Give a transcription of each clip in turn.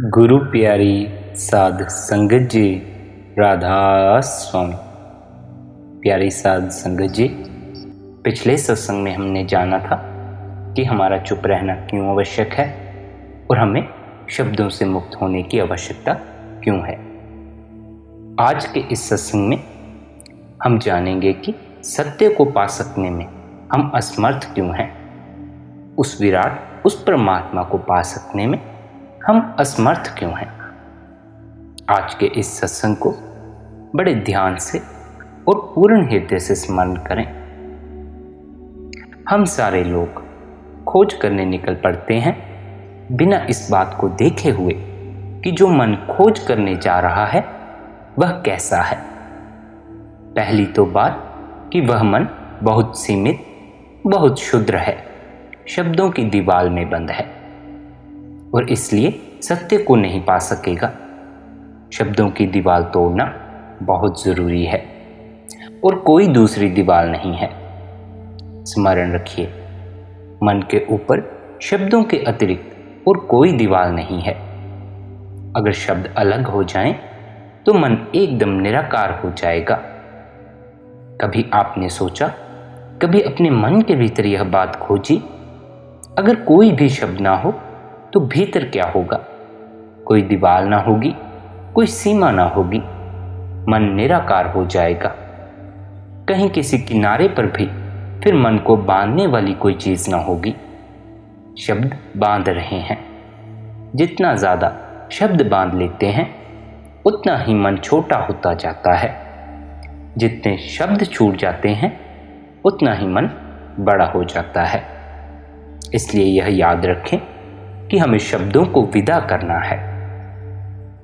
गुरु प्यारी साध संगत जी, राधा स्वामी। प्यारी साध संगत जी, पिछले सत्संग में हमने जाना था कि हमारा चुप रहना क्यों आवश्यक है और हमें शब्दों से मुक्त होने की आवश्यकता क्यों है। आज के इस सत्संग में हम जानेंगे कि सत्य को पा सकने में हम असमर्थ क्यों हैं। उस विराट, उस परमात्मा को पा सकने में हम असमर्थ क्यों हैं। आज के इस सत्संग को बड़े ध्यान से और पूर्ण हृदय से स्मरण करें। हम सारे लोग खोज करने निकल पड़ते हैं बिना इस बात को देखे हुए कि जो मन खोज करने जा रहा है वह कैसा है। पहली तो बात कि वह मन बहुत सीमित, बहुत क्षुद्र है, शब्दों की दीवार में बंद है और इसलिए सत्य को नहीं पा सकेगा। शब्दों की दीवार तोड़ना बहुत जरूरी है और कोई दूसरी दीवार नहीं है। स्मरण रखिए, मन के ऊपर शब्दों के अतिरिक्त और कोई दीवार नहीं है। अगर शब्द अलग हो जाएं तो मन एकदम निराकार हो जाएगा। कभी आपने सोचा, कभी अपने मन के भीतर यह बात खोजी, अगर कोई भी शब्द ना हो तो भीतर क्या होगा। कोई दीवार ना होगी, कोई सीमा ना होगी, मन निराकार हो जाएगा। कहीं किसी किनारे पर भी फिर मन को बांधने वाली कोई चीज ना होगी। शब्द बांध रहे हैं, जितना ज्यादा शब्द बांध लेते हैं उतना ही मन छोटा होता जाता है। जितने शब्द छूट जाते हैं उतना ही मन बड़ा हो जाता है। इसलिए यह याद रखें कि हमें शब्दों को विदा करना है।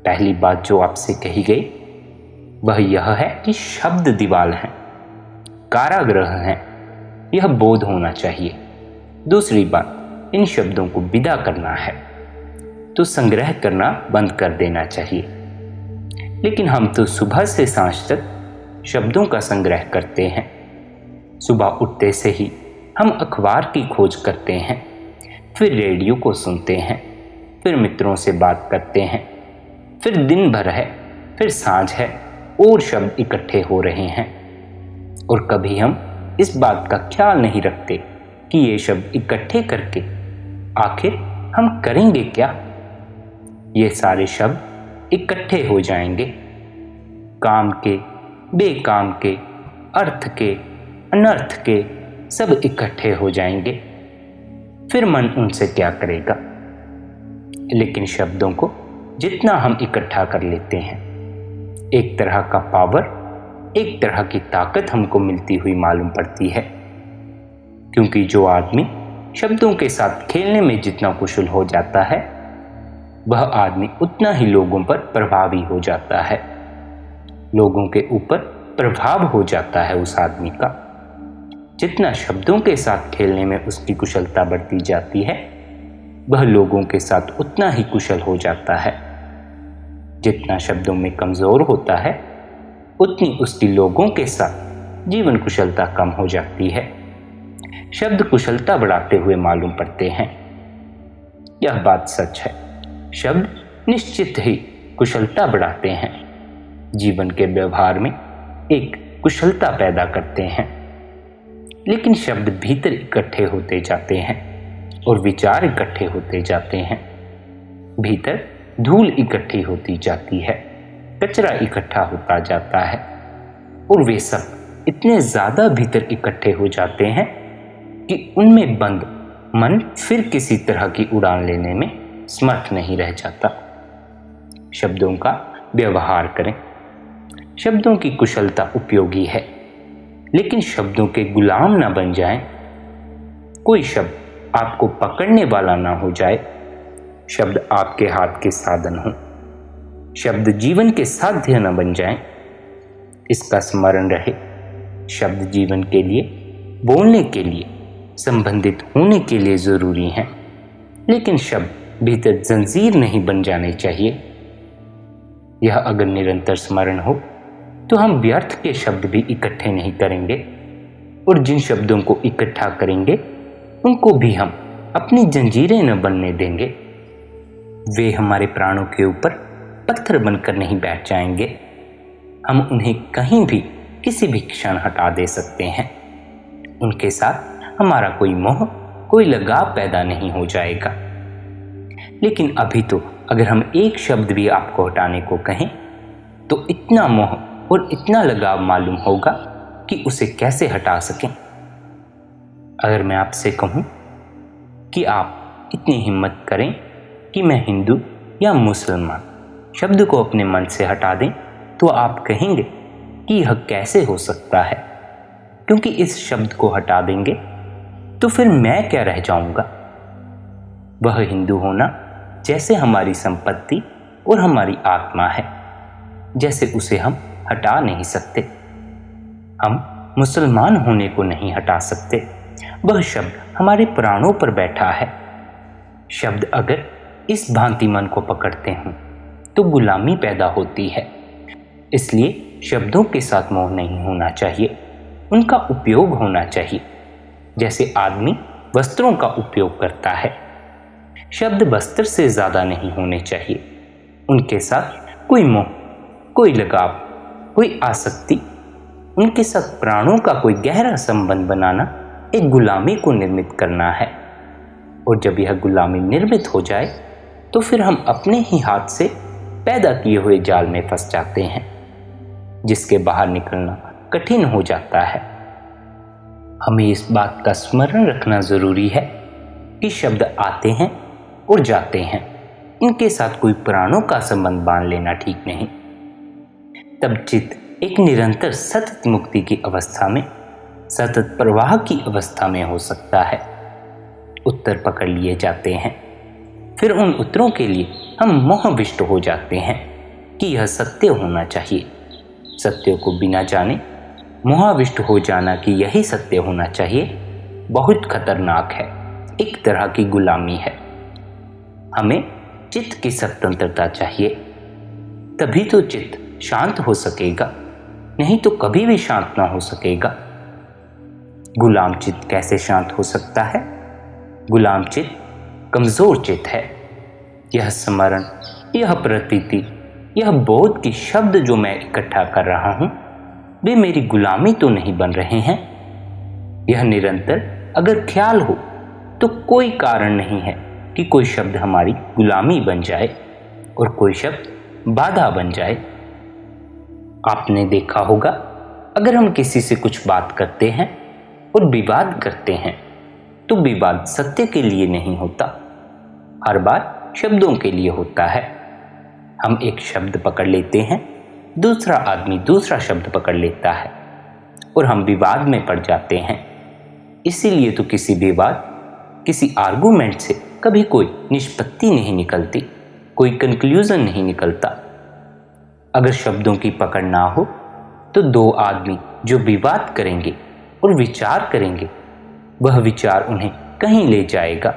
पहली बात जो आपसे कही गई वह यह है कि शब्द दीवार हैं, कारागृह हैं, यह बोध होना चाहिए। दूसरी बात, इन शब्दों को विदा करना है तो संग्रह करना बंद कर देना चाहिए। लेकिन हम तो सुबह से सांझ तक शब्दों का संग्रह करते हैं। सुबह उठते से ही हम अखबार की खोज करते हैं, फिर रेडियो को सुनते हैं, फिर मित्रों से बात करते हैं, फिर दिन भर है, फिर सांझ है और शब्द इकट्ठे हो रहे हैं। और कभी हम इस बात का ख्याल नहीं रखते कि ये शब्द इकट्ठे करके आखिर हम करेंगे क्या। ये सारे शब्द इकट्ठे हो जाएंगे, काम के, बेकाम के, अर्थ के, अनर्थ के, सब इकट्ठे हो जाएंगे। फिर मन उनसे क्या करेगा। लेकिन शब्दों को जितना हम इकट्ठा कर लेते हैं, एक तरह का पावर, एक तरह की ताकत हमको मिलती हुई मालूम पड़ती है। क्योंकि जो आदमी शब्दों के साथ खेलने में जितना कुशल हो जाता है वह आदमी उतना ही लोगों पर प्रभावी हो जाता है, लोगों के ऊपर प्रभाव हो जाता है उस आदमी का। जितना शब्दों के साथ खेलने में उसकी कुशलता बढ़ती जाती है वह लोगों के साथ उतना ही कुशल हो जाता है। जितना शब्दों में कमजोर होता है उतनी उसकी लोगों के साथ जीवन कुशलता कम हो जाती है। शब्द कुशलता बढ़ाते हुए मालूम पड़ते हैं, यह बात सच है। शब्द निश्चित ही कुशलता बढ़ाते हैं, जीवन के व्यवहार में एक कुशलता पैदा करते हैं। लेकिन शब्द भीतर इकट्ठे होते जाते हैं और विचार इकट्ठे होते जाते हैं। भीतर धूल इकट्ठी होती जाती है, कचरा इकट्ठा होता जाता है और वे सब इतने ज्यादा भीतर इकट्ठे हो जाते हैं कि उनमें बंद मन फिर किसी तरह की उड़ान लेने में समर्थ नहीं रह जाता। शब्दों का व्यवहार करें। शब्दों की कुशलता उपयोगी है, लेकिन शब्दों के गुलाम ना बन जाएं। कोई शब्द आपको पकड़ने वाला ना हो जाए। शब्द आपके हाथ के साधन हो, शब्द जीवन के साध्य न बन जाएं। इसका स्मरण रहे। शब्द जीवन के लिए, बोलने के लिए, संबंधित होने के लिए जरूरी हैं, लेकिन शब्द भीतर जंजीर नहीं बन जाने चाहिए। यह अगर निरंतर स्मरण हो तो हम व्यर्थ के शब्द भी इकट्ठे नहीं करेंगे और जिन शब्दों को इकट्ठा करेंगे उनको भी हम अपनी जंजीरें न बनने देंगे। वे हमारे प्राणों के ऊपर पत्थर बनकर नहीं बैठ जाएंगे। हम उन्हें कहीं भी किसी भी क्षण हटा दे सकते हैं। उनके साथ हमारा कोई मोह, कोई लगाव पैदा नहीं हो जाएगा। लेकिन अभी तो अगर हम एक शब्द भी आपको हटाने को कहें तो इतना मोह और इतना लगाव मालूम होगा कि उसे कैसे हटा सकें। अगर मैं आपसे कहूं कि आप इतनी हिम्मत करें कि मैं हिंदू या मुसलमान शब्द को अपने मन से हटा दें, तो आप कहेंगे कि यह कैसे हो सकता है, क्योंकि इस शब्द को हटा देंगे तो फिर मैं क्या रह जाऊंगा। वह हिंदू होना जैसे हमारी संपत्ति और हमारी आत्मा है, जैसे उसे हम हटा नहीं सकते। हम मुसलमान होने को नहीं हटा सकते। वह शब्द हमारे प्राणों पर बैठा है। शब्द अगर इस भांति मन को पकड़ते हों तो गुलामी पैदा होती है। इसलिए शब्दों के साथ मोह नहीं होना चाहिए, उनका उपयोग होना चाहिए। जैसे आदमी वस्त्रों का उपयोग करता है, शब्द वस्त्र से ज्यादा नहीं होने चाहिए। उनके साथ कोई मोह, कोई लगाव, कोई आसक्ति, उनके साथ प्राणों का कोई गहरा संबंध बनाना एक गुलामी को निर्मित करना है। और जब यह गुलामी निर्मित हो जाए तो फिर हम अपने ही हाथ से पैदा किए हुए जाल में फंस जाते हैं, जिसके बाहर निकलना कठिन हो जाता है। हमें इस बात का स्मरण रखना जरूरी है कि शब्द आते हैं और जाते हैं, इनके साथ कोई प्राणों का संबंध बांध लेना ठीक नहीं। तब चित्त एक निरंतर सतत मुक्ति की अवस्था में, सतत प्रवाह की अवस्था में हो सकता है। उत्तर पकड़ लिए जाते हैं, फिर उन उत्तरों के लिए हम मोहविष्ट हो जाते हैं कि यह सत्य होना चाहिए। सत्य को बिना जाने मोहाविष्ट हो जाना कि यही सत्य होना चाहिए बहुत खतरनाक है, एक तरह की गुलामी है। हमें चित्त की स्वतंत्रता चाहिए, तभी तो चित्त शांत हो सकेगा, नहीं तो कभी भी शांत ना हो सकेगा। गुलाम चित्त कैसे शांत हो सकता है? गुलाम चित्त कमजोर चित्त है। यह स्मरण, यह प्रतीति, यह बोध की शब्द जो मैं इकट्ठा कर रहा हूं, वे मेरी गुलामी तो नहीं बन रहे हैं। यह निरंतर अगर ख्याल हो तो कोई कारण नहीं है कि कोई शब्द हमारी गुलामी बन जाए और कोई शब्द बाधा बन जाए। आपने देखा होगा, अगर हम किसी से कुछ बात करते हैं और विवाद करते हैं तो विवाद सत्य के लिए नहीं होता, हर बार शब्दों के लिए होता है। हम एक शब्द पकड़ लेते हैं, दूसरा आदमी दूसरा शब्द पकड़ लेता है और हम विवाद में पड़ जाते हैं। इसीलिए तो किसी विवाद, किसी आर्गुमेंट से कभी कोई निष्पत्ति नहीं निकलती, कोई कंक्लूजन नहीं निकलता। अगर शब्दों की पकड़ ना हो तो दो आदमी जो विवाद करेंगे और विचार करेंगे, वह विचार उन्हें कहीं ले जाएगा,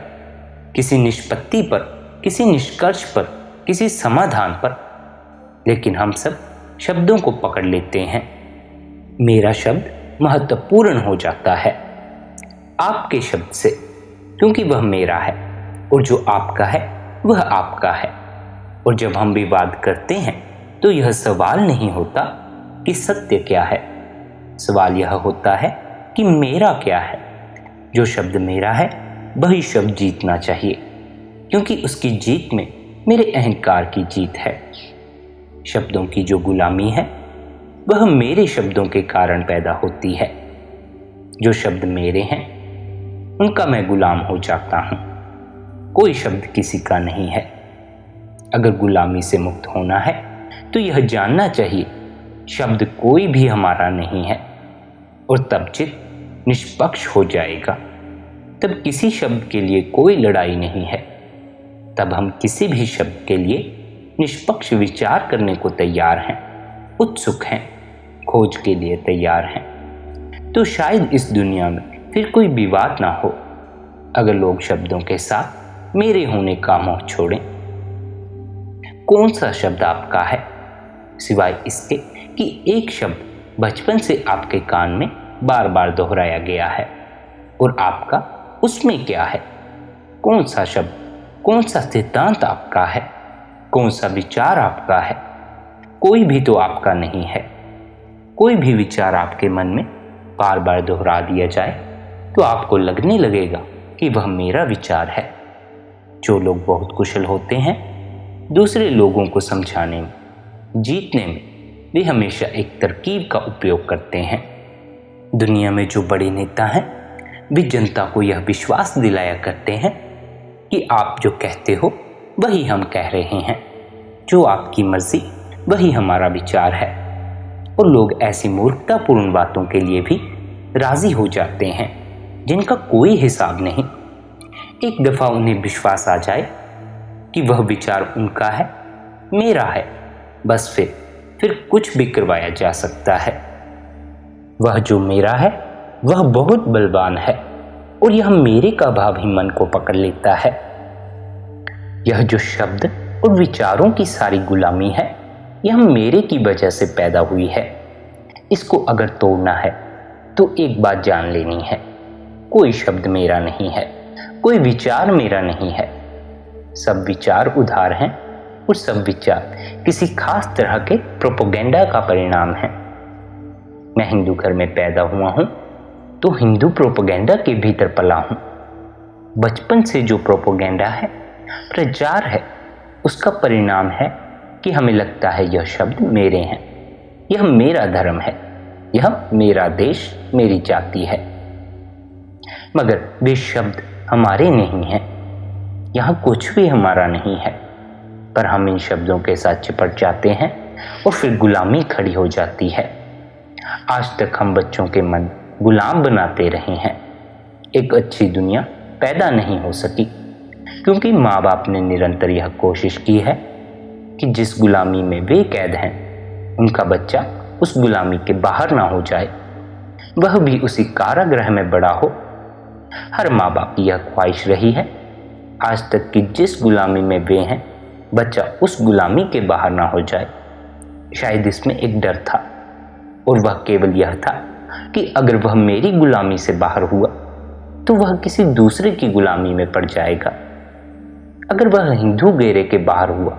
किसी निष्पत्ति पर, किसी निष्कर्ष पर, किसी समाधान पर। लेकिन हम सब शब्दों को पकड़ लेते हैं। मेरा शब्द महत्वपूर्ण हो जाता है आपके शब्द से, क्योंकि वह मेरा है और जो आपका है वह आपका है। और जब हम विवाद करते हैं तो यह सवाल नहीं होता कि सत्य क्या है, सवाल यह होता है कि मेरा क्या है। जो शब्द मेरा है वही शब्द जीतना चाहिए, क्योंकि उसकी जीत में मेरे अहंकार की जीत है। शब्दों की जो गुलामी है वह मेरे शब्दों के कारण पैदा होती है। जो शब्द मेरे हैं उनका मैं गुलाम हो जाता हूं, कोई शब्द किसी का नहीं है। अगर गुलामी से मुक्त होना है तो यह जानना चाहिए शब्द कोई भी हमारा नहीं है, और तब चित्त निष्पक्ष हो जाएगा। तब किसी शब्द के लिए कोई लड़ाई नहीं है। तब हम किसी भी शब्द के लिए निष्पक्ष विचार करने को तैयार हैं, उत्सुक हैं, खोज के लिए तैयार हैं। तो शायद इस दुनिया में फिर कोई विवाद ना हो, अगर लोग शब्दों के साथ मेरे होने का मोह छोड़ें। कौन सा शब्द आपका है, सिवाय इसके कि एक शब्द बचपन से आपके कान में बार बार दोहराया गया है, और आपका उसमें क्या है? कौन सा शब्द कौन सा सिद्धांत आपका है, कौन सा विचार आपका है। कोई भी तो आपका नहीं है। कोई भी विचार आपके मन में बार बार दोहरा दिया जाए तो आपको लगने लगेगा कि वह मेरा विचार है। जो लोग बहुत कुशल होते हैं दूसरे लोगों को समझाने में, जीतने में, वे हमेशा एक तरकीब का उपयोग करते हैं। दुनिया में जो बड़े नेता हैं वे जनता को यह विश्वास दिलाया करते हैं कि आप जो कहते हो वही हम कह रहे हैं, जो आपकी मर्जी वही हमारा विचार है। और लोग ऐसी मूर्खतापूर्ण बातों के लिए भी राजी हो जाते हैं जिनका कोई हिसाब नहीं। एक दफा उन्हें विश्वास आ जाए कि वह विचार उनका है, मेरा है, बस फिर कुछ भी करवाया जा सकता है। वह जो मेरा है वह बहुत बलवान है और यह मेरे का भाव ही मन को पकड़ लेता है। यह जो शब्द और विचारों की सारी गुलामी है यह मेरे की वजह से पैदा हुई है। इसको अगर तोड़ना है तो एक बात जान लेनी है, कोई शब्द मेरा नहीं है, कोई विचार मेरा नहीं है। सब विचार उधार हैं और सब विचार किसी खास तरह के प्रोपेगेंडा का परिणाम है। मैं हिंदू घर में पैदा हुआ हूं तो हिंदू प्रोपेगेंडा के भीतर पला हूं। बचपन से जो प्रोपेगेंडा है, प्रचार है, उसका परिणाम है कि हमें लगता है यह शब्द मेरे हैं, यह मेरा धर्म है, यह मेरा देश, मेरी जाति है। मगर वे शब्द हमारे नहीं हैं, यहाँ कुछ भी हमारा नहीं है। पर हम इन शब्दों के साथ चिपट जाते हैं और फिर गुलामी खड़ी हो जाती है। आज तक हम बच्चों के मन गुलाम बनाते रहे हैं। एक अच्छी दुनिया पैदा नहीं हो सकी क्योंकि माँ बाप ने निरंतर यह कोशिश की है कि जिस गुलामी में वे कैद हैं उनका बच्चा उस गुलामी के बाहर ना हो जाए, वह भी उसी कारागृह में बड़ा हो। हर माँ बाप की यह ख्वाहिश रही है आज तक कि जिस गुलामी में वे हैं बच्चा उस गुलामी के बाहर ना हो जाए। शायद इसमें एक डर था और वह केवल यह था कि अगर वह मेरी गुलामी से बाहर हुआ तो वह किसी दूसरे की गुलामी में पड़ जाएगा। अगर वह हिंदू घेरे के बाहर हुआ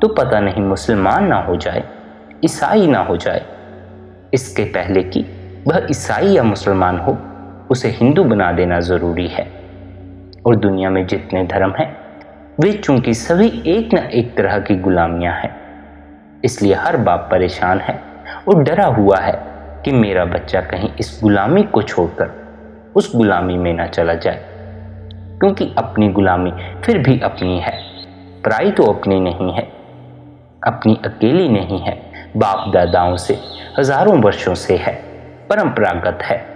तो पता नहीं मुसलमान ना हो जाए, ईसाई ना हो जाए। इसके पहले कि वह ईसाई या मुसलमान हो उसे हिंदू बना देना जरूरी है। और दुनिया में जितने धर्म हैं वे चूंकि सभी एक न एक तरह की गुलामियां हैं, इसलिए हर बाप परेशान है और डरा हुआ है कि मेरा बच्चा कहीं इस गुलामी को छोड़कर उस गुलामी में ना चला जाए। क्योंकि अपनी गुलामी फिर भी अपनी है, पराई तो अपनी नहीं है, अपनी अकेली नहीं है, बाप दादाओं से हजारों वर्षों से है, परंपरागत है।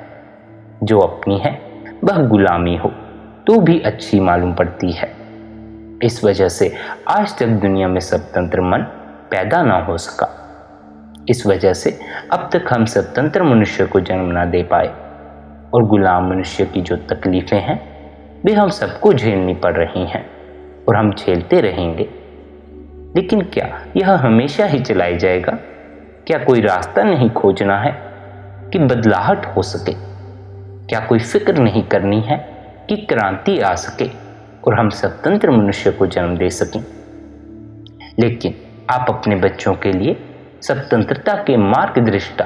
जो अपनी है वह गुलामी हो तो भी अच्छी मालूम पड़ती है। इस वजह से आज तक दुनिया में स्वतंत्र मन पैदा ना हो सका। इस वजह से अब तक हम स्वतंत्र मनुष्य को जन्म ना दे पाए और गुलाम मनुष्य की जो तकलीफें हैं वे हम सबको झेलनी पड़ रही हैं और हम झेलते रहेंगे। लेकिन क्या यह हमेशा ही चलाया जाएगा? क्या कोई रास्ता नहीं खोजना है कि बदलाहट हो सके? क्या कोई फिक्र नहीं करनी है कि क्रांति आ सके और हम स्वतंत्र मनुष्य को जन्म दे सकें? लेकिन आप अपने बच्चों के लिए स्वतंत्रता के मार्गदर्शिता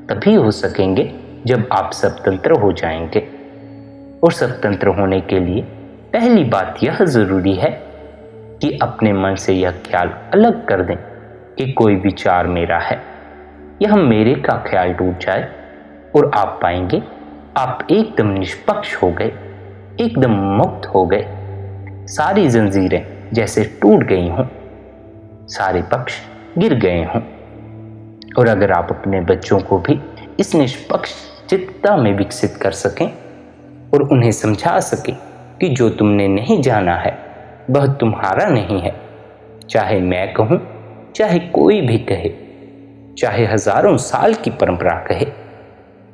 तभी हो सकेंगे जब आप स्वतंत्र हो जाएंगे। और स्वतंत्र होने के लिए पहली बात यह जरूरी है कि अपने मन से यह ख्याल अलग कर दें कि कोई विचार मेरा है, यह मेरे का ख्याल टूट जाए और आप पाएंगे आप एकदम निष्पक्ष हो गए, एकदम मुक्त हो गए। सारी जंजीरें जैसे टूट गई हों, सारे पक्ष गिर गए हों। और अगर आप अपने बच्चों को भी इस निष्पक्ष चित्तता में विकसित कर सकें और उन्हें समझा सकें कि जो तुमने नहीं जाना है वह तुम्हारा नहीं है, चाहे मैं कहूं, चाहे कोई भी कहे, चाहे हजारों साल की परंपरा कहे,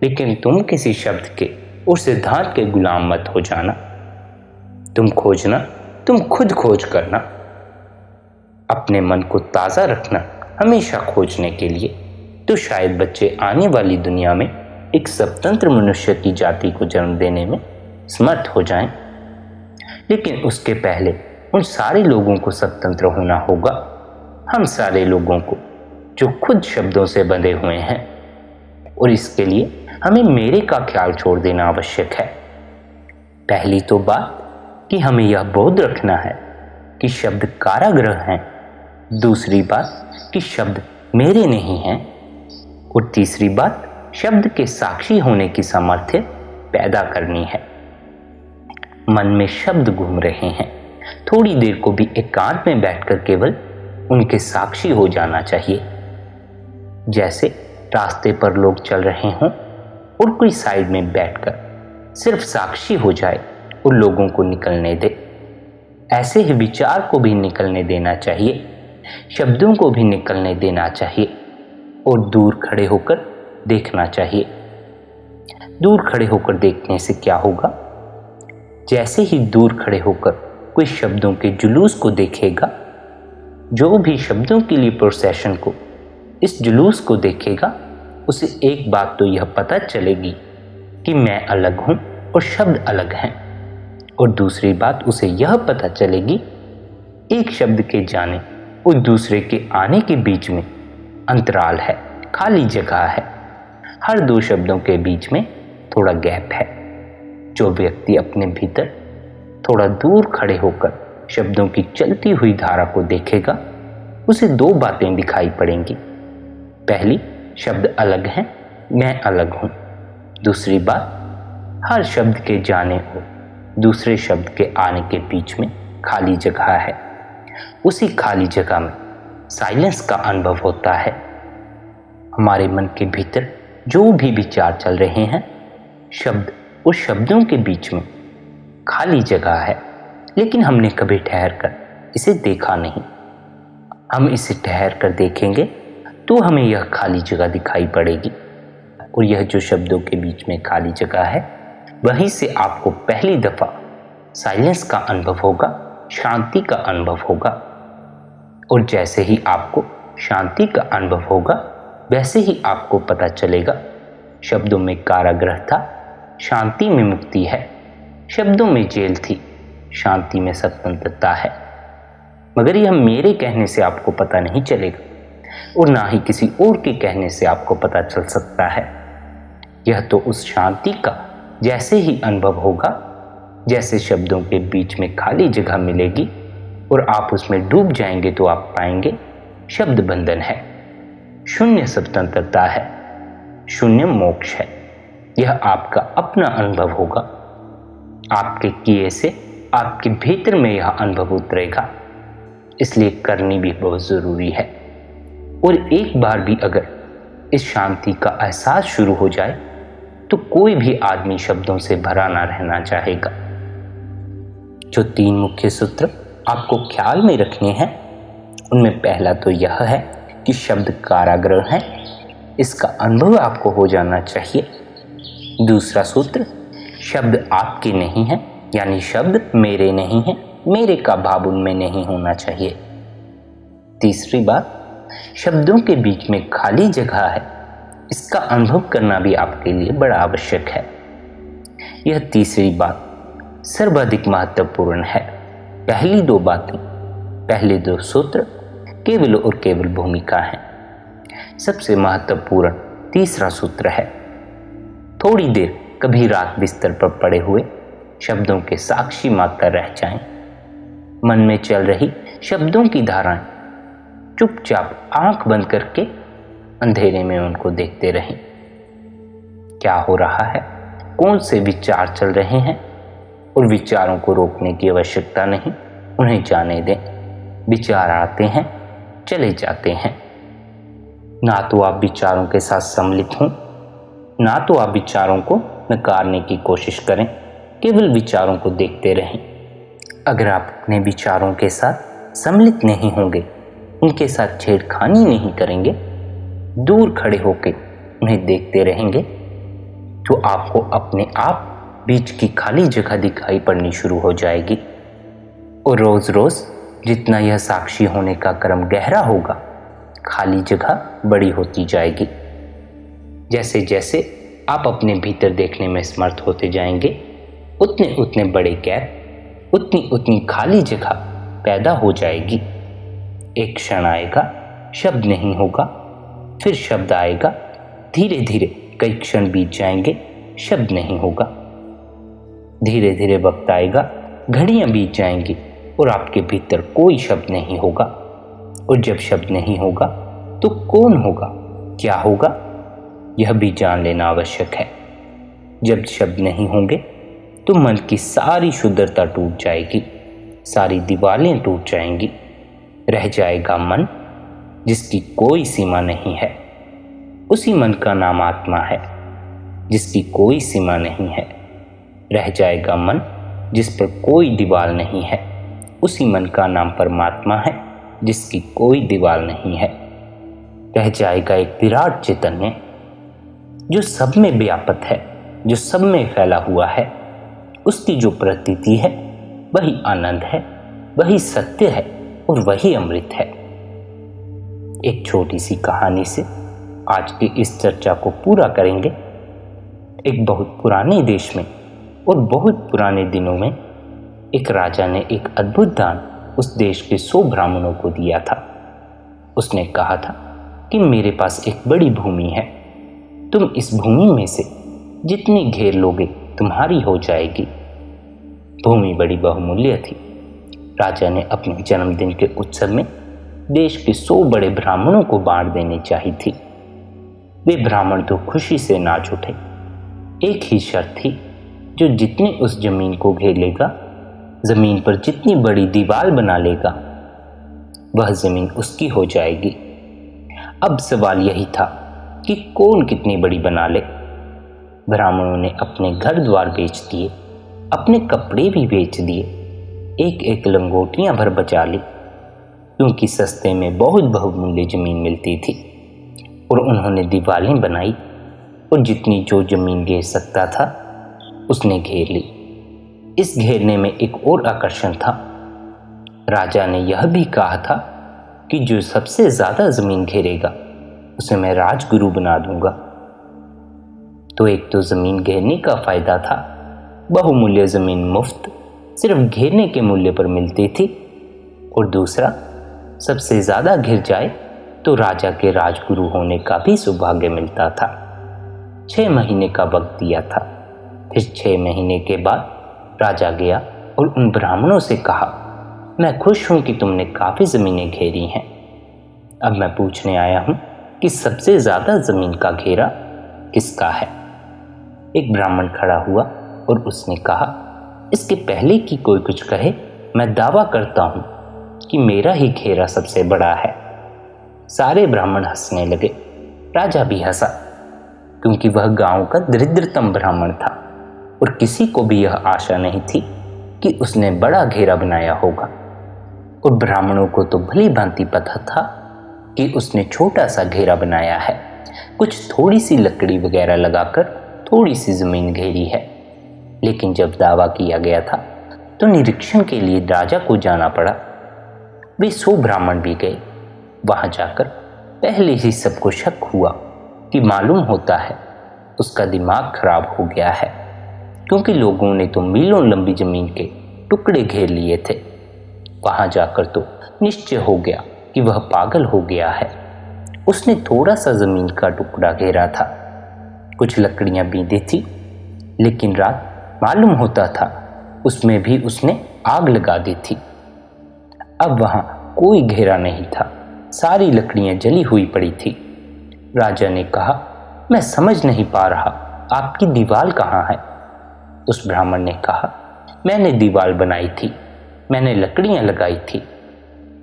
लेकिन तुम किसी शब्द के और सिद्धांत के गुलाम मत हो जाना। तुम खोजना, तुम खुद खोज करना। अपने मन को ताज़ा रखना हमेशा खोजने के लिए, तो शायद बच्चे आने वाली दुनिया में एक स्वतंत्र मनुष्य की जाति को जन्म देने में समर्थ हो जाएं। लेकिन उसके पहले उन सारे लोगों को स्वतंत्र होना होगा, हम सारे लोगों को जो खुद शब्दों से बंधे हुए हैं, और इसके लिए हमें मेरे का ख्याल छोड़ देना आवश्यक है। पहली तो बात कि हमें यह बोध रखना है कि शब्द कारागृह हैं। दूसरी बात कि शब्द मेरे नहीं हैं। और तीसरी बात, शब्द के साक्षी होने की सामर्थ्य पैदा करनी है। मन में शब्द घूम रहे हैं, थोड़ी देर को भी एकांत में बैठकर केवल उनके साक्षी हो जाना चाहिए। जैसे रास्ते पर लोग चल रहे हों और कोई साइड में बैठकर सिर्फ साक्षी हो जाए और लोगों को निकलने दे, ऐसे ही विचार को भी निकलने देना चाहिए, शब्दों को भी निकलने देना चाहिए और दूर खड़े होकर देखना चाहिए। दूर खड़े होकर देखने से क्या होगा? जैसे ही दूर खड़े होकर कोई शब्दों के जुलूस को देखेगा, जो भी शब्दों के लिए प्रोसेशन को, इस जुलूस को देखेगा, उसे एक बात तो यह पता चलेगी कि मैं अलग हूं और शब्द अलग हैं। और दूसरी बात उसे यह पता चलेगी एक शब्द के जाने और दूसरे के आने के बीच में अंतराल है, खाली जगह है। हर दो शब्दों के बीच में थोड़ा गैप है। जो व्यक्ति अपने भीतर थोड़ा दूर खड़े होकर शब्दों की चलती हुई धारा को देखेगा, उसे दो बातें दिखाई पड़ेंगी। पहली, शब्द अलग हैं, मैं अलग हूं। दूसरी बात, हर शब्द के जाने और दूसरे शब्द के आने के बीच में खाली जगह है। उसी खाली जगह में साइलेंस का अनुभव होता है। हमारे मन के भीतर जो भी विचार चल रहे हैं, शब्द और शब्दों के बीच में खाली जगह है, लेकिन हमने कभी ठहर कर इसे देखा नहीं। हम इसे ठहर कर देखेंगे तो हमें यह खाली जगह दिखाई पड़ेगी। और यह जो शब्दों के बीच में खाली जगह है, वहीं से आपको पहली दफा साइलेंस का अनुभव होगा, शांति का अनुभव होगा। और जैसे ही आपको शांति का अनुभव होगा, वैसे ही आपको पता चलेगा शब्दों में कारागृह था, शांति में मुक्ति है। शब्दों में जेल थी, शांति में स्वतंत्रता है। मगर यह मेरे कहने से आपको पता नहीं चलेगा और ना ही किसी और के कहने से आपको पता चल सकता है। यह तो उस शांति का जैसे ही अनुभव होगा, जैसे शब्दों के बीच में खाली जगह मिलेगी और आप उसमें डूब जाएंगे तो आप पाएंगे शब्द बंधन है, शून्य स्वतंत्रता है, शून्य मोक्ष है। यह आपका अपना अनुभव होगा। आपके किए से आपके भीतर में यह अनुभव उतरेगा, इसलिए करनी भी बहुत जरूरी है। और एक बार भी अगर इस शांति का एहसास शुरू हो जाए तो कोई भी आदमी शब्दों से भरा ना रहना चाहेगा। जो 3 मुख्य सूत्र आपको ख्याल में रखने हैं, उनमें पहला तो यह है कि शब्द कारागृह है, इसका अनुभव आपको हो जाना चाहिए। दूसरा सूत्र, शब्द आपके नहीं है, यानी शब्द मेरे नहीं है, मेरे का भाव उनमें नहीं होना चाहिए। तीसरी बात, शब्दों के बीच में खाली जगह है, इसका अनुभव करना भी आपके लिए बड़ा आवश्यक है। यह तीसरी बात सर्वाधिक महत्वपूर्ण है। पहली 2 बातें, पहले 2 सूत्र केवल और केवल भूमिका है। सबसे महत्वपूर्ण तीसरा सूत्र है, थोड़ी देर कभी रात बिस्तर पर पड़े हुए शब्दों के साक्षी मात्र रह जाएं। मन में चल रही शब्दों की धाराएं चुपचाप आंख बंद करके अंधेरे में उनको देखते रहें। क्या हो रहा है, कौन से विचार चल रहे हैं, और विचारों को रोकने की आवश्यकता नहीं, उन्हें जाने दें। विचार आते हैं, चले जाते हैं। ना तो आप विचारों के साथ सम्मिलित हों, ना तो आप विचारों को नकारने की कोशिश करें, केवल विचारों को देखते रहें। अगर आप अपने विचारों के साथ सम्मिलित नहीं होंगे, उनके साथ छेड़खानी नहीं करेंगे, दूर खड़े होकर उन्हें देखते रहेंगे, तो आपको अपने आप बीच की खाली जगह दिखाई पड़नी शुरू हो जाएगी। और रोज रोज जितना यह साक्षी होने का क्रम गहरा होगा, खाली जगह बड़ी होती जाएगी। जैसे जैसे आप अपने भीतर देखने में समर्थ होते जाएंगे, उतने उतने बड़े गैप, उतनी उतनी खाली जगह पैदा हो जाएगी। एक क्षण आएगा, शब्द नहीं होगा, फिर शब्द आएगा, धीरे धीरे कई क्षण बीत जाएंगे, शब्द नहीं होगा। धीरे धीरे वक्त आएगा, घड़ियां बीत जाएंगी और आपके भीतर कोई शब्द नहीं होगा। और जब शब्द नहीं होगा तो कौन होगा, क्या होगा, यह भी जान लेना आवश्यक है। जब शब्द नहीं होंगे तो मन की सारी शुद्धता टूट जाएगी, सारी दीवारें टूट जाएंगी। रह जाएगा मन जिसकी कोई सीमा नहीं है। उसी मन का नाम आत्मा है जिसकी कोई सीमा नहीं है। रह जाएगा मन जिस पर कोई दीवार नहीं है। उसी मन का नाम परमात्मा है जिसकी कोई दीवार नहीं है। रह जाएगा एक विराट चैतन्य जो सब में व्यापक है, जो सब में फैला हुआ है। उसकी जो प्रतीति है वही आनंद है, वही सत्य है और वही अमृत है। एक छोटी सी कहानी से आज की इस चर्चा को पूरा करेंगे। एक बहुत पुराने देश में और बहुत पुराने दिनों में एक राजा ने एक अद्भुत दान उस देश के 100 ब्राह्मणों को दिया था। उसने कहा था कि मेरे पास एक बड़ी भूमि है, तुम इस भूमि में से जितनी घेर लोगे तुम्हारी हो जाएगी। भूमि बड़ी बहुमूल्य थी। राजा ने अपने जन्मदिन के उत्सव में देश के 100 बड़े ब्राह्मणों को बांट देनी चाहिए थी। वे ब्राह्मण तो खुशी से नाच उठे। एक ही शर्त थी, जो जितनी उस जमीन को घेर लेगा, जमीन पर जितनी बड़ी दीवार बना लेगा, वह जमीन उसकी हो जाएगी। अब सवाल यही था कि कौन कितनी बड़ी बना ले। ब्राह्मणों ने अपने घर द्वार बेच दिए, अपने कपड़े भी बेच दिए, एक एक लंगोटियां भर बचा ली, क्योंकि सस्ते में बहुत बहुमूल्य जमीन मिलती थी। और उन्होंने दीवारें बनाई और जितनी जो जमीन घेर सकता था उसने घेर ली। इस घेरने में एक और आकर्षण था। राजा ने यह भी कहा था कि जो सबसे ज्यादा जमीन घेरेगा उसे मैं राजगुरु बना दूंगा। तो एक तो जमीन घेरने का फायदा था, बहुमूल्य जमीन मुफ्त सिर्फ घेरने के मूल्य पर मिलती थी। और दूसरा, सबसे ज्यादा घिर जाए तो राजा के राजगुरु होने का भी सौभाग्य मिलता था। 6 महीने का वक्त दिया था। फिर 6 महीने के बाद राजा गया और उन ब्राह्मणों से कहा, मैं खुश हूं कि तुमने काफी जमीनें घेरी हैं। अब मैं पूछने आया हूं कि सबसे ज्यादा जमीन का घेरा किसका है। एक ब्राह्मण खड़ा हुआ और उसने कहा, इसके पहले कि कोई कुछ कहे, मैं दावा करता हूं कि मेरा ही घेरा सबसे बड़ा है। सारे ब्राह्मण हंसने लगे। राजा भी हंसा, क्योंकि वह गांव का दरिद्रतम ब्राह्मण था और किसी को भी यह आशा नहीं थी कि उसने बड़ा घेरा बनाया होगा। और ब्राह्मणों को तो भली भांति पता था कि उसने छोटा सा घेरा बनाया है, कुछ थोड़ी सी लकड़ी वगैरह लगाकर थोड़ी सी जमीन घेरी है। लेकिन जब दावा किया गया था तो निरीक्षण के लिए राजा को जाना पड़ा। वे 100 ब्राह्मण भी गए। वहां जाकर पहले ही सबको शक हुआ कि मालूम होता है उसका दिमाग खराब हो गया है, क्योंकि लोगों ने तो मीलों लंबी जमीन के टुकड़े घेर लिए थे। वहां जाकर तो निश्चय हो गया कि वह पागल हो गया है। उसने थोड़ा सा जमीन का टुकड़ा घेरा था, कुछ लकड़ियां बींधी थी, लेकिन रात मालूम होता था उसमें भी उसने आग लगा दी थी। अब वहां कोई घेरा नहीं था, सारी लकड़ियां जली हुई पड़ी थी। राजा ने कहा, मैं समझ नहीं पा रहा, आपकी दीवार कहाँ है। उस ब्राह्मण ने कहा, मैंने दीवार बनाई थी, मैंने लकड़ियां लगाई थी,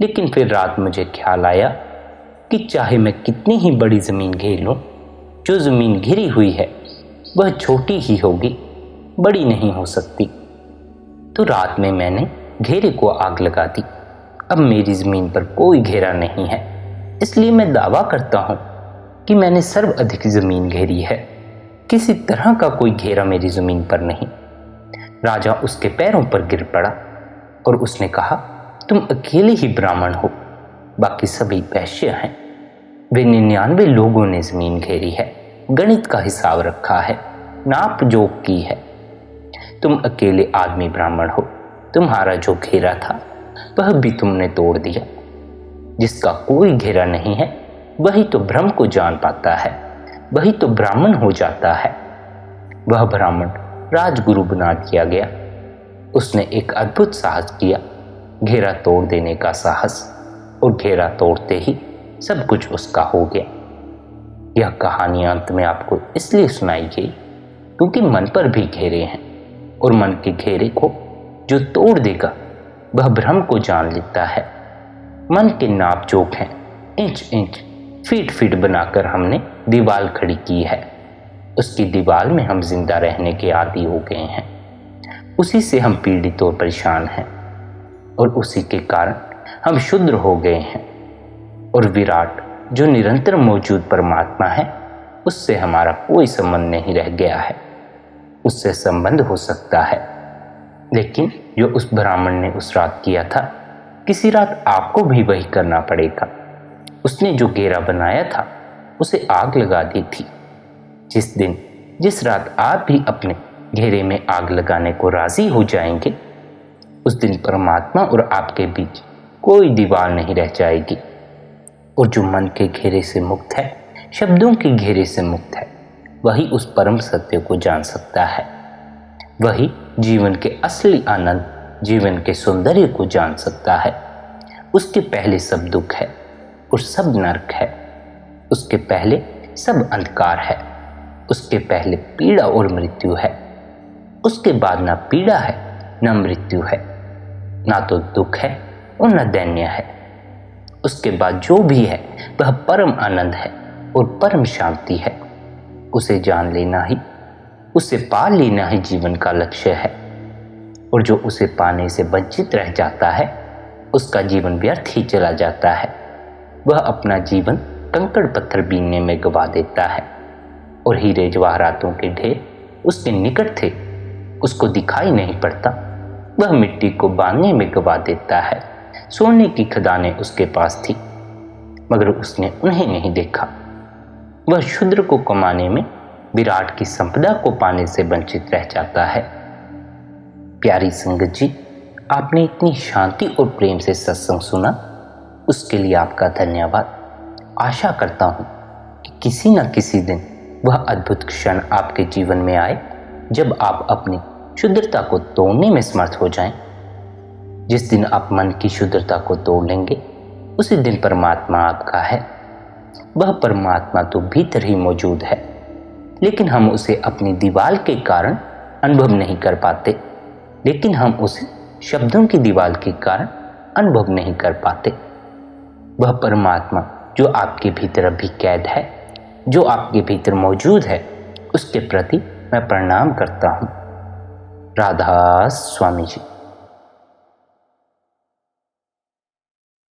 लेकिन फिर रात मुझे ख्याल आया कि चाहे मैं कितनी ही बड़ी जमीन घेर लूं, जो जमीन घिरी हुई है वह छोटी ही होगी, बड़ी नहीं हो सकती। तो रात में मैंने घेरे को आग लगा दी। अब मेरी जमीन पर कोई घेरा नहीं है, इसलिए मैं दावा करता हूं कि मैंने सर्वाधिक जमीन घेरी है। किसी तरह का कोई घेरा मेरी जमीन पर नहीं। राजा उसके पैरों पर गिर पड़ा और उसने कहा, तुम अकेले ही ब्राह्मण हो, बाकी सभी वैश्य हैं। वे 99 लोगों ने जमीन घेरी है, गणित का हिसाब रखा है, नाप जोक की है। तुम अकेले आदमी ब्राह्मण हो। तुम्हारा जो घेरा था वह भी तुमने तोड़ दिया। जिसका कोई घेरा नहीं है वही तो भ्रम को जान पाता है, वही तो ब्राह्मण हो जाता है। वह ब्राह्मण राजगुरु बना दिया गया। उसने एक अद्भुत साहस किया, घेरा तोड़ देने का साहस, और घेरा तोड़ते ही सब कुछ उसका हो गया। यह कहानी अंत में आपको इसलिए सुनाई गई क्योंकि मन पर भी घेरे हैं, और मन के घेरे को जो तोड़ देगा वह भ्रम को जान लेता है। मन के नाप जोक हैं, इंच इंच, फीट फीट बनाकर हमने दीवार खड़ी की है। उसकी दीवार में हम जिंदा रहने के आदी हो गए हैं। उसी से हम पीड़ित और परेशान हैं, और उसी के कारण हम क्षुद्र हो गए हैं। और विराट जो निरंतर मौजूद परमात्मा है, उससे हमारा कोई संबंध नहीं रह गया है। उससे संबंध हो सकता है, लेकिन जो उस ब्राह्मण ने उस रात किया था, किसी रात आपको भी वही करना पड़ेगा। उसने जो घेरा बनाया था उसे आग लगा दी थी। जिस दिन जिस रात आप भी अपने घेरे में आग लगाने को राजी हो जाएंगे, उस दिन परमात्मा और आपके बीच कोई दीवार नहीं रह जाएगी। और जो मन के घेरे से मुक्त है, शब्दों के घेरे से मुक्त है, वही उस परम सत्य को जान सकता है। वही जीवन के असली आनंद, जीवन के सौंदर्य को जान सकता है। उसके पहले सब दुख है और सब नरक है। उसके पहले सब अंधकार है, उसके पहले पीड़ा और मृत्यु है। उसके बाद ना पीड़ा है ना मृत्यु है, ना तो दुख है और न दैन्य है। उसके बाद जो भी है वह परम आनंद है और परम शांति है। उसे जान लेना ही, उसे पा लेना ही जीवन का लक्ष्य है। और जो उसे पाने से वंचित रह जाता है, उसका जीवन व्यर्थ ही चला जाता है। वह अपना जीवन कंकड़ पत्थर बीनने में गवा देता है, और हीरे जवाहरातों के ढेर उसके निकट थे, उसको दिखाई नहीं पड़ता। वह मिट्टी को बांधने में गवा देता है। सोने की खदानें उसके पास थी, मगर उसने उन्हें नहीं देखा। वह क्षुद्र को कमाने में, विराट की संपदा को पाने से वंचित रह जाता है। प्यारी संगत जी, आपने इतनी शांति और प्रेम से सत्संग सुना, उसके लिए आपका धन्यवाद। आशा करता हूँ कि किसी न किसी दिन वह अद्भुत क्षण आपके जीवन में आए जब आप अपनी शुद्धता को तोड़ने में समर्थ हो जाएं। जिस दिन आप मन की शुद्धता को तोड़ लेंगे, उसी दिन परमात्मा आपका है। वह परमात्मा तो भीतर ही मौजूद है, लेकिन हम उसे अपनी दीवार के कारण अनुभव नहीं कर पाते। लेकिन हम उसे शब्दों की दीवार के कारण अनुभव नहीं कर पाते। वह परमात्मा जो आपके भीतर अभी कैद है, जो आपके भीतर मौजूद है, उसके प्रति मैं प्रणाम करता हूँ। राधा स्वामी जी।